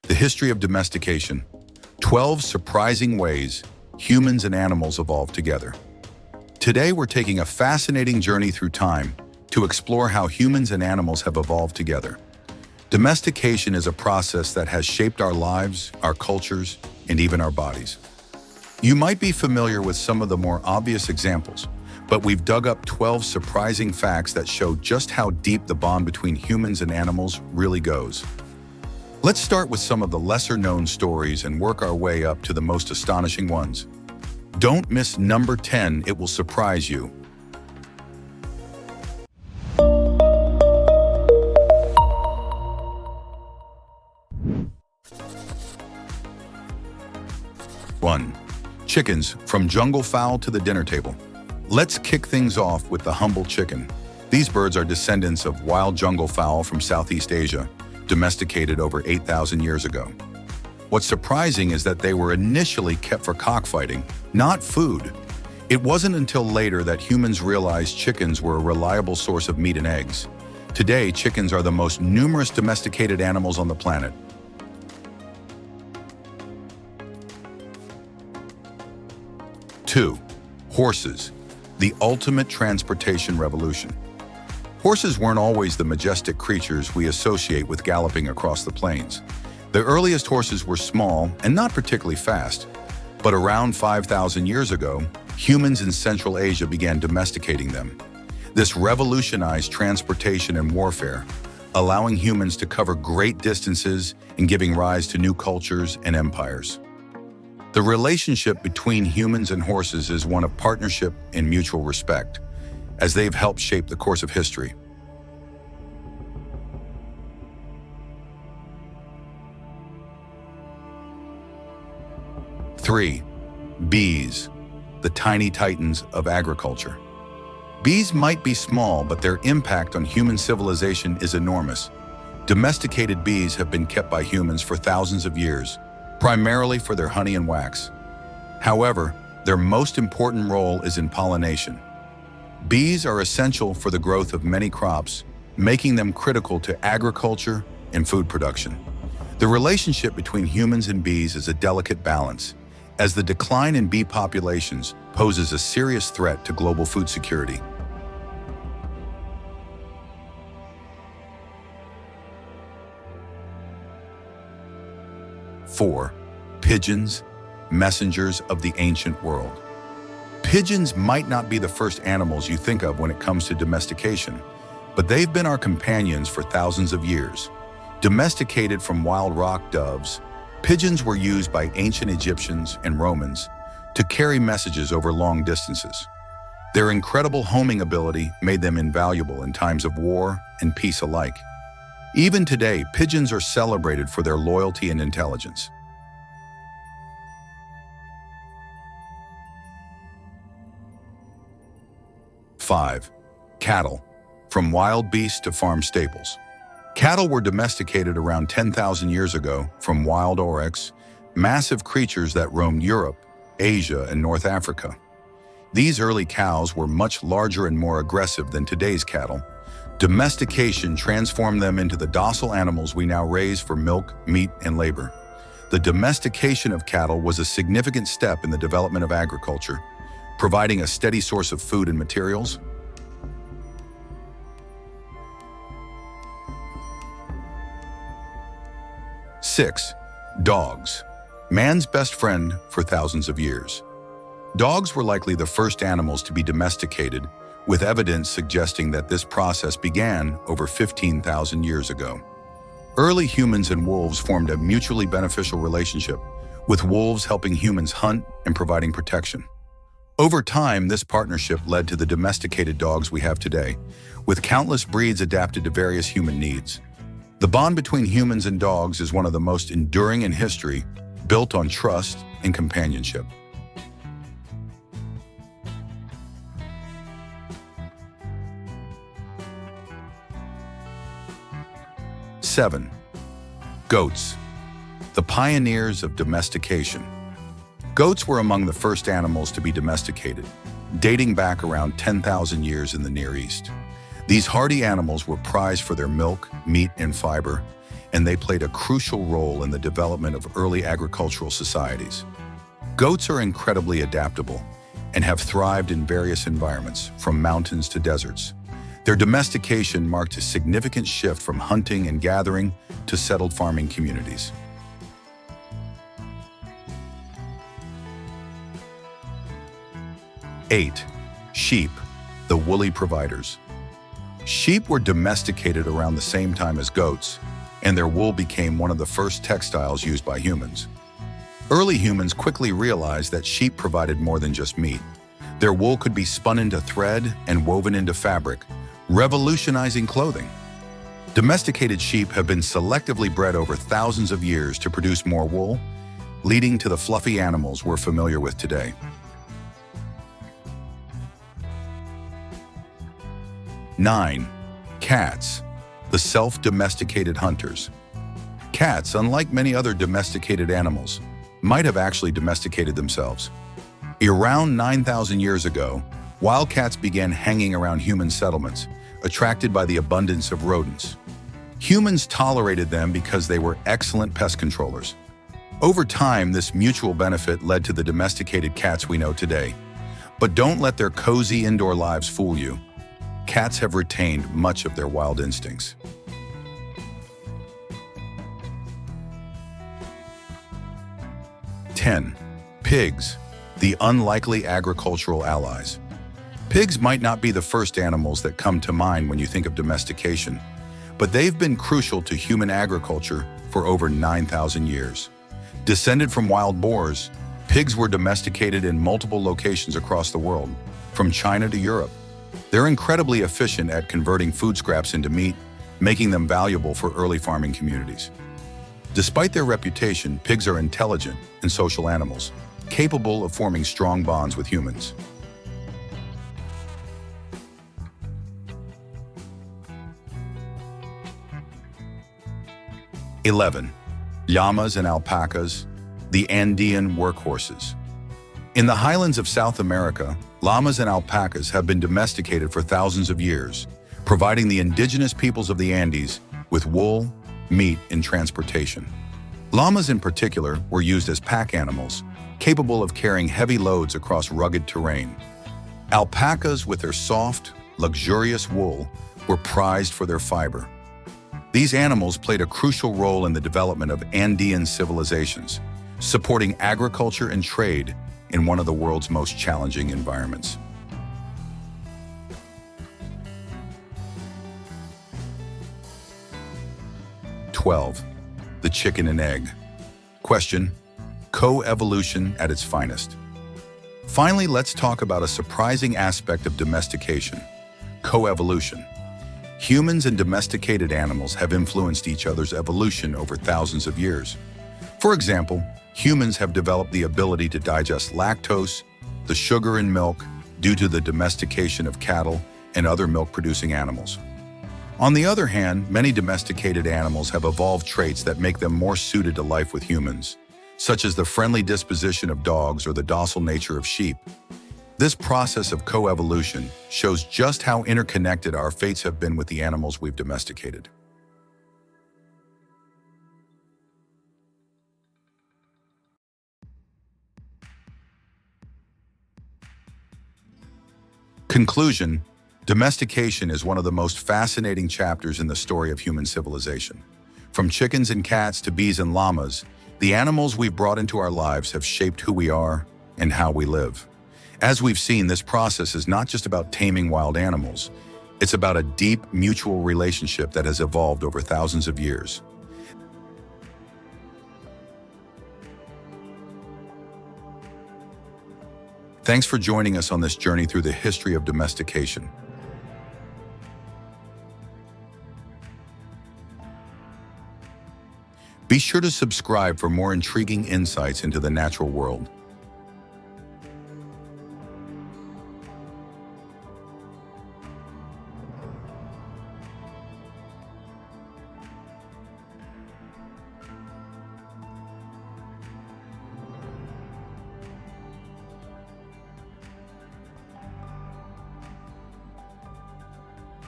The history of domestication. 12 surprising ways humans and animals evolved together. Today, we're taking a fascinating journey through time to explore how humans and animals have evolved together. Domestication is a process that has shaped our lives, our cultures, and even our bodies. You might be familiar with some of the more obvious examples, but we've dug up 12 surprising facts that show just how deep the bond between humans and animals really goes. Let's start with some of the lesser-known stories and work our way up to the most astonishing ones. Don't miss number 10, it will surprise you. One, chickens, from jungle fowl to the dinner table. Let's kick things off with the humble chicken. These birds are descendants of wild jungle fowl from Southeast Asia, domesticated over 8,000 years ago. What's surprising is that they were initially kept for cockfighting, not food. It wasn't until later that humans realized chickens were a reliable source of meat and eggs. Today, chickens are the most numerous domesticated animals on the planet. 2. Horses, the ultimate transportation revolution. Horses weren't always the majestic creatures we associate with galloping across the plains. The earliest horses were small and not particularly fast, but around 5,000 years ago, humans in Central Asia began domesticating them. This revolutionized transportation and warfare, allowing humans to cover great distances and giving rise to new cultures and empires. The relationship between humans and horses is one of partnership and mutual respect, as they've helped shape the course of history. 3. Bees, the tiny titans of agriculture. Bees might be small, but their impact on human civilization is enormous. Domesticated bees have been kept by humans for thousands of years, primarily for their honey and wax. However, their most important role is in pollination. Bees are essential for the growth of many crops, making them critical to agriculture and food production. The relationship between humans and bees is a delicate balance, as the decline in bee populations poses a serious threat to global food security. 4. Pigeons, messengers of the ancient world. Pigeons might not be the first animals you think of when it comes to domestication, but they've been our companions for thousands of years. Domesticated from wild rock doves, pigeons were used by ancient Egyptians and Romans to carry messages over long distances. Their incredible homing ability made them invaluable in times of war and peace alike. Even today, pigeons are celebrated for their loyalty and intelligence. 5. Cattle, from wild beasts to farm staples. Cattle were domesticated around 10,000 years ago from wild oryx, massive creatures that roamed Europe, Asia, and North Africa. These early cows were much larger and more aggressive than today's cattle. Domestication transformed them into the docile animals we now raise for milk, meat, and labor. The domestication of cattle was a significant step in the development of agriculture, providing a steady source of food and materials. 6. Dogs, man's best friend for thousands of years. Dogs were likely the first animals to be domesticated, with evidence suggesting that this process began over 15,000 years ago. Early humans and wolves formed a mutually beneficial relationship, with wolves helping humans hunt and providing protection. Over time, this partnership led to the domesticated dogs we have today, with countless breeds adapted to various human needs. The bond between humans and dogs is one of the most enduring in history, built on trust and companionship. 7. Goats, the pioneers of domestication. Goats were among the first animals to be domesticated, dating back around 10,000 years in the Near East. These hardy animals were prized for their milk, meat, and fiber, and they played a crucial role in the development of early agricultural societies. Goats are incredibly adaptable and have thrived in various environments, from mountains to deserts. Their domestication marked a significant shift from hunting and gathering to settled farming communities. Eight, sheep, the woolly providers. Sheep were domesticated around the same time as goats, and their wool became one of the first textiles used by humans. Early humans quickly realized that sheep provided more than just meat. Their wool could be spun into thread and woven into fabric, revolutionizing clothing. Domesticated sheep have been selectively bred over thousands of years to produce more wool, leading to the fluffy animals we're familiar with today. 9. Cats, the self-domesticated hunters. Cats, unlike many other domesticated animals, might have actually domesticated themselves. Around 9,000 years ago, wild cats began hanging around human settlements, attracted by the abundance of rodents. Humans tolerated them because they were excellent pest controllers. Over time, this mutual benefit led to the domesticated cats we know today. But don't let their cozy indoor lives fool you. Cats have retained much of their wild instincts. 10. Pigs, the unlikely agricultural allies. Pigs might not be the first animals that come to mind when you think of domestication, but they've been crucial to human agriculture for over 9,000 years. Descended from wild boars, pigs were domesticated in multiple locations across the world, from China to Europe. They're incredibly efficient at converting food scraps into meat, making them valuable for early farming communities. Despite their reputation, pigs are intelligent and social animals, capable of forming strong bonds with humans. 11. Llamas and alpacas, the Andean workhorses. In the highlands of South America, llamas and alpacas have been domesticated for thousands of years, providing the indigenous peoples of the Andes with wool, meat, and transportation. Llamas in particular were used as pack animals, capable of carrying heavy loads across rugged terrain. Alpacas, with their soft, luxurious wool, were prized for their fiber. These animals played a crucial role in the development of Andean civilizations, supporting agriculture and trade in one of the world's most challenging environments. "12. The chicken and egg. Question: co-evolution at its finest. Finally, let's talk about a surprising aspect of domestication: co-evolution. Humans and domesticated animals have influenced each other's evolution over thousands of years. For example, humans have developed the ability to digest lactose, the sugar in milk, due to the domestication of cattle and other milk-producing animals. On the other hand, many domesticated animals have evolved traits that make them more suited to life with humans, such as the friendly disposition of dogs or the docile nature of sheep. This process of co-evolution shows just how interconnected our fates have been with the animals we've domesticated. Conclusion: domestication is one of the most fascinating chapters in the story of human civilization. From chickens and cats to bees and llamas, the animals we've brought into our lives have shaped who we are and how we live. As we've seen, this process is not just about taming wild animals. It's about a deep, mutual relationship that has evolved over thousands of years. Thanks for joining us on this journey through the history of domestication. Be sure to subscribe for more intriguing insights into the natural world.